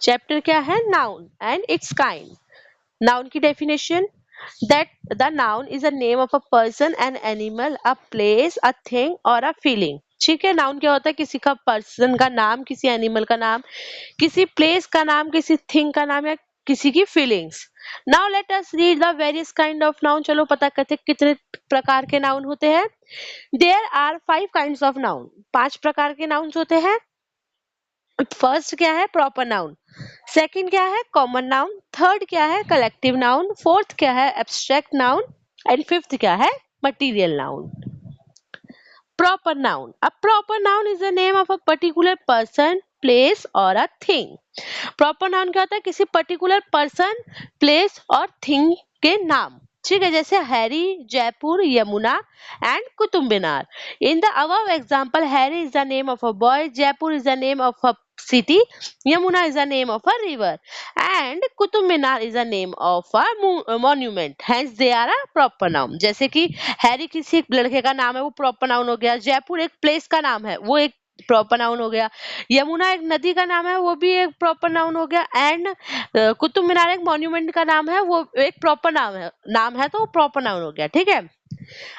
Chapter क्या है? Noun and it's kind. Noun की definition, that the noun is a name of a person, an animal, a place, a thing or a feeling। ठीक है, noun क्या होता है? किसी का पर्सन का नाम, किसी एनिमल का नाम, किसी प्लेस का नाम, किसी थिंग का नाम या किसी की feelings. Now let us read the various kind of noun. चलो पता करते हैं कितने प्रकार के नाउन होते हैं। There are 5 kinds of noun. 5 प्रकार के नाउन्स होते हैं। फर्स्ट क्या है? Proper noun. सेकंड क्या है? Common noun. थर्ड क्या है? Collective noun. फोर्थ क्या है? Abstract noun. एंड फिफ्थ क्या है? Material noun. Proper noun, a proper noun is the name of a particular person, place or a thing। Proper noun क्या होता है? किसी पर्टिकुलर पर्सन, प्लेस और थिंग के नाम। ठीक है, जैसे Harry, Jaipur, Yamuna and Qutub Minar. In the above example, Harry is the name of a boy, Jaipur is the name of a city, yamuna is the name of a river and kutub minar is the name of a monument, hence they are a proper noun। जैसे कि Harry किसी लड़के का नाम है, वो proper noun हो गया। जयपुर एक प्लेस का नाम है, वो एक प्रॉपर नाउन हो गया। यमुना एक नदी का नाम है, वो भी एक प्रॉपर नाउन हो गया। एंड कुतुब मीनार एक मॉन्यूमेंट का नाम है, वो एक प्रॉपर नाम है तो वो प्रॉपर नाउन हो गया। ठीक है,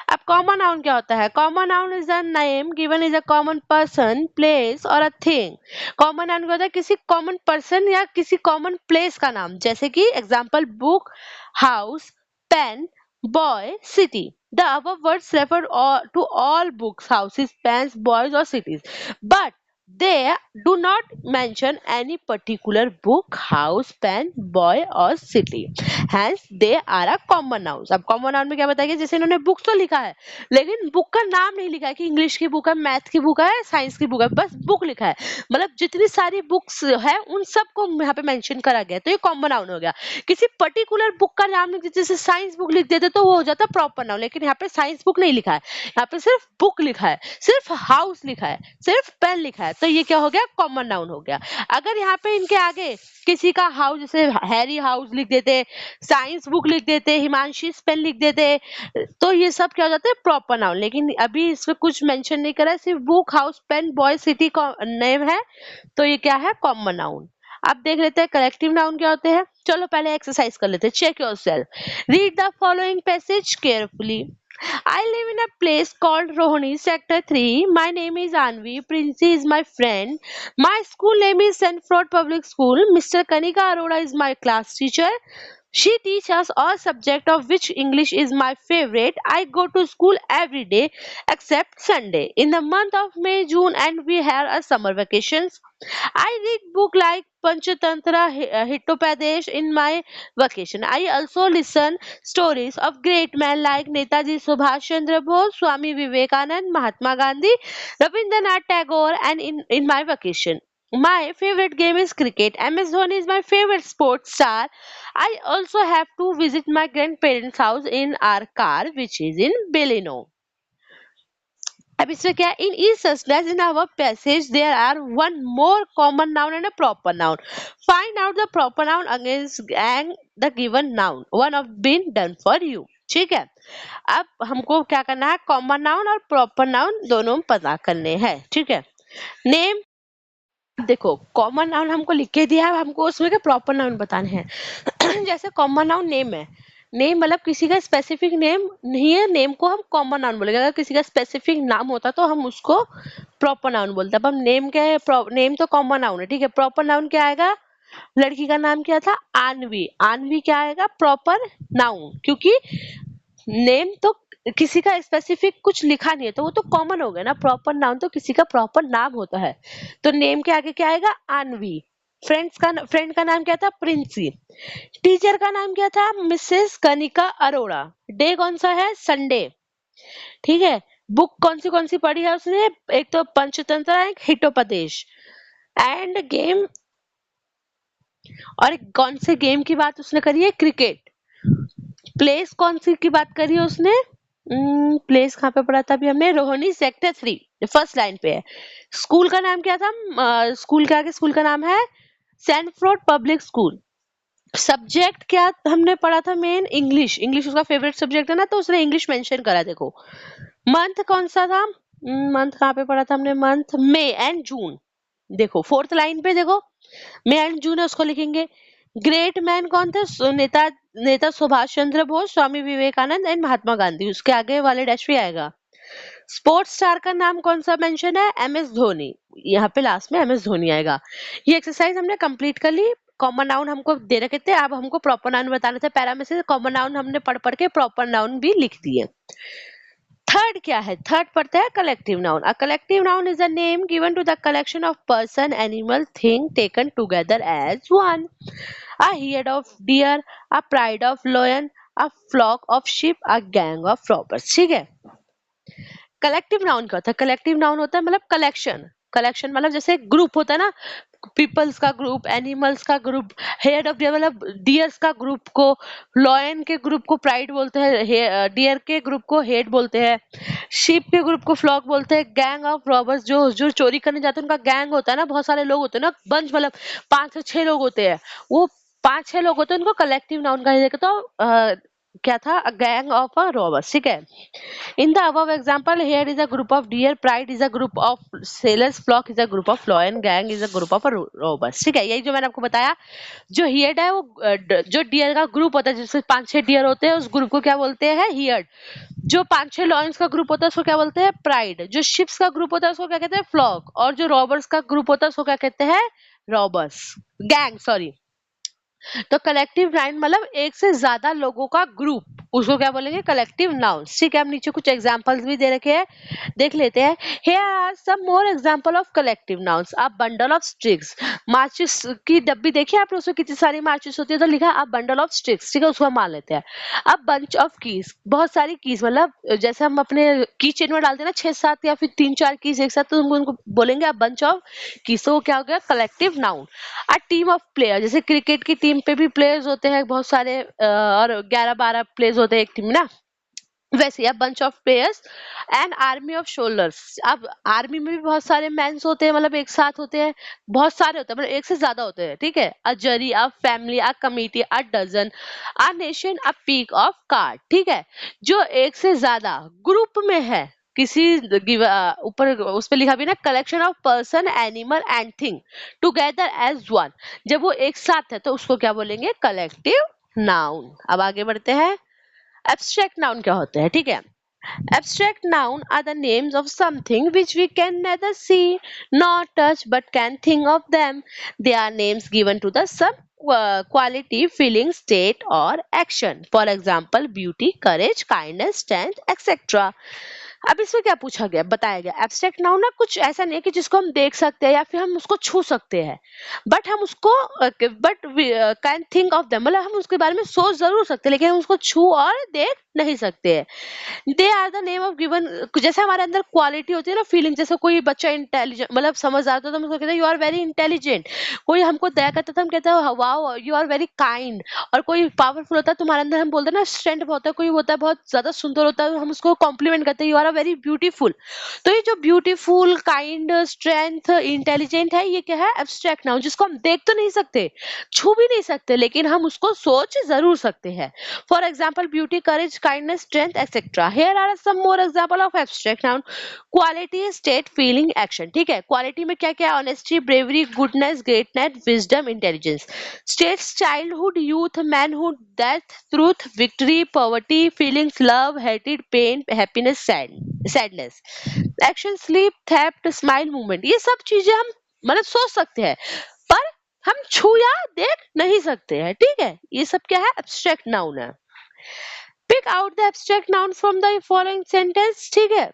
अब कॉमन नाउन क्या होता है? Common noun is the name given is a common person, place और अ थिंग। कॉमन नाउन क्या होता है? किसी कॉमन पर्सन या किसी कॉमन प्लेस का नाम। जैसे कि example, book, house, pen, boy, city. The above words refer to all books, houses, pens, boys or cities, but they do not mention any particular book, house, pen, boy or city, hence they are a common nouns। अब common noun में क्या बताया? जैसे इन्होंने book तो लिखा है, लेकिन बुक का नाम नहीं लिखा है कि इंग्लिश की बुक है, मैथ की बुक है, साइंस की बुक है, बस बुक लिखा है। मतलब जितनी सारी बुक्स है उन सबको यहाँ पे मेंशन करा गया, तो ये कॉमन नाउन हो गया। किसी पर्टिकुलर बुक का नाम लिख, जैसे साइंस बुक लिख देते तो वो हो जाता प्रॉपर नाउन, लेकिन यहाँ पे साइंस बुक नहीं लिखा है, यहाँ पे सिर्फ बुक लिखा है, सिर्फ हाउस लिखा है, सिर्फ पेन लिखा है, तो ये क्या हो गया? कॉमन नाउन हो गया। अगर यहाँ पे इनके आगे किसी का हाउस, जैसे हैरी हाउस लिख देते, साइंस बुक लिख देते, हिमांशी पेन लिख देते, तो ये सब क्या हो जाता है? Proper noun. लेकिन अभी इसमें कुछ मेंशन नहीं करा है, सिर्फ book, house, pen, boy, city का नेम है, तो ये क्या है? Common noun. अब देख लेते हैं कलेक्टिव नाउन क्या होते हैं। चलो पहले एक्सरसाइज कर लेते हैं। Check yourself, read the following passage carefully. I live in a place called Rohini, Sector 3. My name is Anvi. Princey is my friend. My school name is Sanford Public School. Mr. Kanika Arora is my class teacher. She teaches us all subject of which English is my favorite. I go to school every day except Sunday. In the month of May, June and we have a summer vacations. I read book like Panchatantra Hittopadesh in my vacation. I also listen stories of great men like Netaji Subhash Chandra Bose, Swami Vivekanand, Mahatma Gandhi, Rabindranath Tagore and in my vacation. My favorite game is cricket. MS Dhoni is my favorite sports star. I also have to visit my grandparents' house in our car, which is in Belino. अब इसमें क्या है? In each sentence in our passage there are one more common noun and a proper noun. Find out the proper noun against and the given noun, one of been done for you. ठीक है, अब हमको क्या करना है? Common noun और proper noun दोनों पता करने हैं। ठीक है, नेम, देखो कॉमन नाउन हमको लिख के दिया है, हमको उसमें के प्रॉपर नाउन बताने हैं। जैसे कॉमन नाउन नेम है, नेम मतलब किसी का स्पेसिफिक नेम नहीं है, नेम को हम कॉमन नाउन बोलेंगे। अगर किसी का स्पेसिफिक नाम होता तो हम उसको प्रॉपर नाउन बोलते। अब हम नेम क्या है? नेम तो कॉमन नाउन है, ठीक है। प्रॉपर नाउन क्या आएगा? लड़की का नाम क्या था? आनवी। आनवी क्या आएगा? प्रॉपर नाउन, क्योंकि नेम तो किसी का स्पेसिफिक कुछ लिखा नहीं है, तो वो तो कॉमन हो गया ना। प्रॉपर नाउन तो किसी का प्रॉपर नाम होता है, तो नेम के आगे क्या आएगा? आनवी। फ्रेंड का नाम क्या था? प्रिंसी। टीचर का नाम क्या था? मिसेस कनिका अरोड़ा। डे कौन सा है? संडे। ठीक है, बुक कौन सी पढ़ी है उसने? एक तो पंचतंत्र, एक हितोपदेश। एंड गेम, और कौन से गेम की बात उसने करी है? क्रिकेट। प्लेस कौन सी की बात करी है उसने? प्लेस कहाँ पे पढ़ा था अभी हमने? रोहिणी सेक्टर 3, फर्स्ट लाइन पे है। स्कूल का नाम क्या था? स्कूल के आगे स्कूल का नाम है सैनफोर्ड पब्लिक स्कूल। सब्जेक्ट क्या हमने पढ़ा था? Main English. इंग्लिश उसका फेवरेट सब्जेक्ट है ना, तो उसने इंग्लिश मेंशन करा। देखो मंथ कौन सा था? मंथ कहाँ पे पढ़ा था हमने? Month May and June. देखो फोर्थ लाइन पे देखो, मे एंड जून है उसको लिखेंगे। ग्रेट मैन कौन थे? नेता नेता सुभाष चंद्र बोस, स्वामी विवेकानंद एंड महात्मा गांधी। उसके आगे वाले डैश भी आएगा। स्पोर्ट्स स्टार का नाम कौन सा मेंशन है? M S Dhoni. यहाँ पे लास्ट में एम एस धोनी आएगा। ये एक्सरसाइज हमने कंप्लीट कर ली। कॉमन नाउन हमको दे रखे थे, अब हमको प्रॉपर नाउन बताना था। पैरा में से कॉमन नाउन हमने पढ़ पढ़ के प्रॉपर नाउन भी लिख दिए। थर्ड क्या है? थर्ड पढ़ते हैं collective noun. A collective noun is a name given to the collection of person, animal, thing taken together as one. A head of deer, a pride of lion, a flock of sheep, a gang of robbers. ठीक है। Collective noun क्या होता है? Collective noun होता है मतलब collection. Collection मतलब जैसे ग्रुप होता है ना, पीपल्स का ग्रुप, एनिमल्स का ग्रुप, हेड ऑफ डियर मतलब डियर्स का ग्रुप को, लॉयन के ग्रुप को प्राइड बोलते हैं, डियर के ग्रुप को हेड बोलते हैं, शीप के ग्रुप को फ्लॉक बोलते हैं, गैंग ऑफ रॉबर्स जो जो चोरी करने जाते हैं उनका गैंग होता है ना, बहुत सारे लोग होते हैं ना, बंच मतलब 5 से 6 लोग होते हैं, वो 5-6 लोग होते हैं, उनको कलेक्टिव नाउन कहा जाएगा। तो क्या था? Gang of a robbers. ठीक है। In the above example, here is a group of deer, pride is a group of sailors, flock is a group of lion, gang is a group of robbers. ठीक है, यही जो मैंने आपको बताया। जो हियर्ड है वो जो डियर का ग्रुप होता है, जिसमें 5-6 डियर होते हैं, उस ग्रुप को क्या बोलते हैं? हियर्ड। जो 5-6 लॉयंस का ग्रुप होता है उसको क्या बोलते हैं? प्राइड। जो शिप्स का ग्रुप होता है उसको क्या कहते हैं? फ्लॉक। और जो रॉबर्स का ग्रुप होता है उसको क्या कहते हैं? रॉबर्स। Gang, sorry. तो कलेक्टिव नाउन मतलब एक से ज्यादा लोगों का ग्रुप, उसको क्या बोलेंगे? Collective nouns. ठीक है। अब नीचे कुछ एग्जांपल्स भी दे रखे हैं, देख लेते हैं। Here are some more example of collective nouns. A bundle of sticks, माचिस की डब्बी देखिए आपने, उसमें कितनी सारी माचिस होती है, तो लिखा अ बंडल ऑफ स्टिक्स। ठीक है, उसको हम मान लेते हैं। अब बंच ऑफ कीज, बहुत सारी कीज मतलब जैसे हम अपने की चेन में डालते हैं ना 6-7 या फिर 3-4 कीज एक साथ, तो हम उनको बोलेंगे अ बंच ऑफ कीज। तो वो क्या हो गया? Collective noun. A team of player, जैसे क्रिकेट की टीम पे भी प्लेयर्स होते हैं बहुत सारे, और 11-12 प्लेयर्स होते हैं एक टीम में ना, वैसे अब bunch of players. And army off shoulders, अब आर्मी में भी बहुत सारे मैंस होते हैं, मतलब एक साथ होते हैं, बहुत सारे होते हैं, मतलब एक से ज्यादा होते हैं। ठीक है। A jury, a family, a committee, a dozen, a nation, a peak of card. ठीक है। जो एक से ज्यादा ग्रुप में है, किसी ऊपर उस पे लिखा भी ना, collection of person, animal and thing together as one. जब वो एक साथ है तो उसको क्या बोलेंगे? Collective noun. अब आगे बढ़ते हैं। एब्स्ट्रैक्ट नाउन क्या होते हैं? ठीक है। Abstract noun are the names of something which we can neither see nor touch but can think of them. They are names given to the some quality, feeling, state, or action. For example, beauty, courage, kindness, strength, etc. अब इसमें क्या पूछा गया, बताया गया? Abstract noun ना कुछ ऐसा नहीं है कि जिसको हम देख सकते हैं या फिर हम उसको छू सकते हैं, बट हम उसको but can think of them, मतलब हम उसके बारे में सोच जरूर सकते हैं लेकिन हम उसको छू और देख नहीं सकते हैं। They are the name of given, जैसे हमारे अंदर क्वालिटी होती है ना, फीलिंग, जैसे कोई बच्चा इंटेलिजेंट मतलब समझदार होता है तो हम उसको कहते हैं यू आर वेरी इंटेलिजेंट। कोई हमको दया करता है तो हम कहते हैं wow you are very kind. और कोई पावरफुल होता है तुम्हारे अंदर, हम बोलते हैं ना स्ट्रेंथ बहुत है, कोई होता है बहुत ज्यादा सुंदर होता है, हम उसको कॉम्प्लीमेंट करते हैं you are a very beautiful. तो ये जो ब्यूटीफुल, काइंड, स्ट्रेंथ, इंटेलिजेंट है, ये क्या है? एब्स्ट्रैक्ट नाउन, जिसको हम देख तो नहीं सकते, छू भी नहीं सकते, लेकिन हम उसको सोच जरूर सकते हैं। For example, beauty, courage, kindness, strength, etc. Here are some more example of abstract noun. Quality, state, feeling, action. ठीक है। क्वालिटी में क्या क्या? Honesty, bravery, goodness, greatness, wisdom, intelligence. States, childhood, youth, manhood, death, truth, victory, poverty, feelings, love, hated, pain, happiness, sadness. Action, sleep, theft, smile, movement. ये सब चीजें हम मतलब सोच सकते हैं, पर हम छू या देख नहीं सकते हैं। ठीक है। ये सब क्या है? एब्स्ट्रैक्ट नाउन है। Pick out the abstract noun from the following sentence. ठीक है।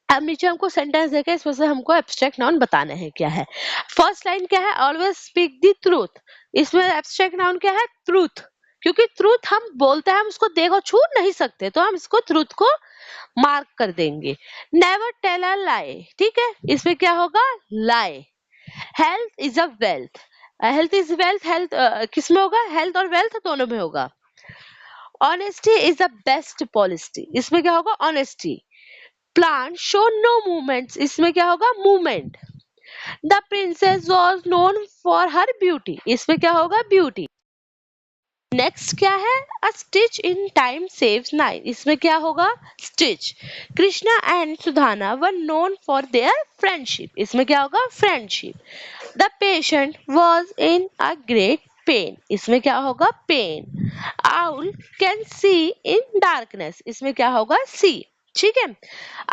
अब नीचे हमको सेंटेंस देखे, इसमें से हमको एब्स्ट्रैक्ट नाउन बताने हैं क्या है। फर्स्ट लाइन क्या है? Always speak the truth. इसमें एब्स्ट्रैक्ट नाउन क्या है? ट्रूथ। क्योंकि ट्रूथ हम बोलते हैं, हम उसको देखो छू नहीं सकते, तो हम इसको ट्रूथ को मार्क कर देंगे। Never tell a lie. ठीक है। इसमें क्या होगा? Lie. Health is a wealth. Health is wealth, health किसमें होगा? हेल्थ और वेल्थ दोनों में होगा। Honesty is the best policy. इसमें क्या होगा? Honesty. Plant show no movements. इसमें क्या होगा? Movement. The princess was known for her beauty. इसमें क्या होगा? ब्यूटी। नेक्स्ट क्या है, a stitch in time saves nine, इसमें क्या होगा, stitch. Krishna and Sudhana were known for their friendship, इसमें क्या होगा, friendship. The patient was in a great pain, इसमें क्या होगा, pain. Owl can see in darkness, इसमें क्या होगा, सी। ठीक है।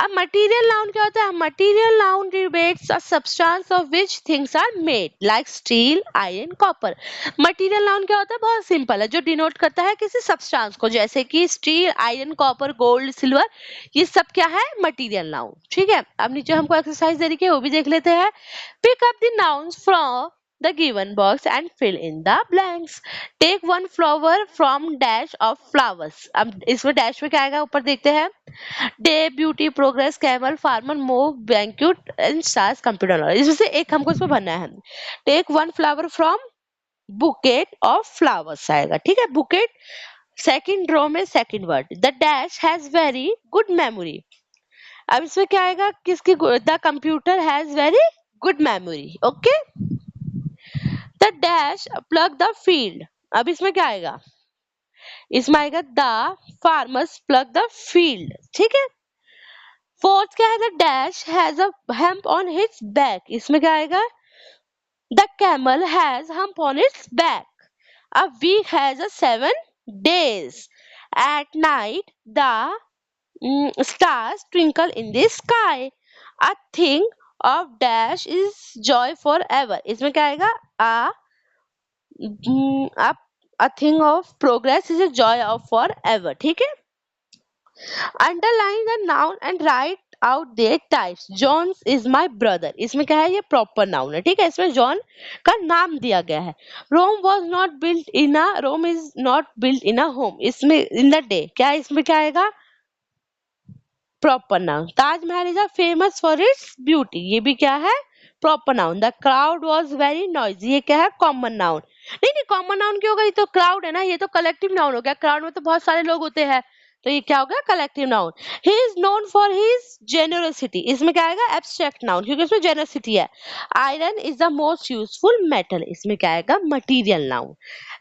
अब मटेरियल नाउन क्या होता है, material noun debates a substance of which things are made like steel iron copper. Material noun क्या होता है, बहुत सिंपल है, जो डिनोट करता है किसी सब्सटेंस को, जैसे कि steel iron copper gold silver, ये सब क्या है, मटेरियल नाउन। ठीक है। अब नीचे हमको एक्सरसाइज दे रही है, वो भी देख लेते हैं। Pick up the nouns from the given box and fill in the blanks. Take one flower from dash of flowers. अब इसमें डैश में क्या आएगा, ऊपर देखते हैं। Day, beauty, progress, camel, farmer, move, banquet and stars, computer knowledge, इसमें से एक हमको इसमें भरना है। Take one flower from bouquet of flowers आएगा। ठीक है, बुकेट सेकंड रो में second word. The dash has very good memory, अब इसमें क्या आएगा, किसकी, the computer has very good memory. Okay. The dash plug the field, अब इसमें क्या आएगा, इसमें आएगा the farmers plug the field. ठीक है। फोर्थ क्या है, the dash has a hemp on hits back, इसमें क्या आएगा, the camel has hump on it's back. A week has a 7 days. At night, the stars twinkle in the sky. A thing of dash is joy forever. इसमें क्या आएगा, a a thing of progress is a joy of forever. ठीक है। Underline the noun and write out their types. John is my brother. इसमें क्या है, ये proper noun है। ठीक है, इसमें जॉन का नाम दिया गया है। Rome is not built in a home, इसमें in the day क्या है, इसमें क्या आएगा, proper noun. Taj Mahal is famous for its beauty, ये भी क्या है, proper noun. The crowd was very noisy, ये क्या है, कॉमन नाउन। नहीं नहीं, कॉमन नाउन क्यों होगा, ये तो क्राउड है ना, ये तो कलेक्टिव नाउन हो गया। क्राउड में तो बहुत सारे लोग होते हैं, तो ये क्या हो गया, collective noun. He is known for his generosity, इसमें क्या आएगा, एब्स्ट्रैक्ट नाउन, क्योंकि इसमें जेनरसिटी है। Iron is the most useful metal, इसमें क्या आएगा, मटीरियल नाउन।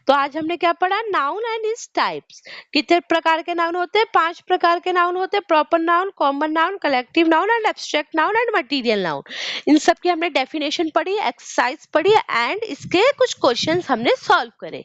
तो आज हमने क्या पढ़ा, नाउन एंड इट्स टाइप्स। कितने प्रकार के नाउन होते हैं, 5 प्रकार के नाउन होते हैं, proper noun, common noun, collective noun and abstract noun and material noun. इन सब की हमने डेफिनेशन पढ़ी, एक्सरसाइज पढ़ी एंड इसके कुछ क्वेश्चंस हमने सॉल्व करे।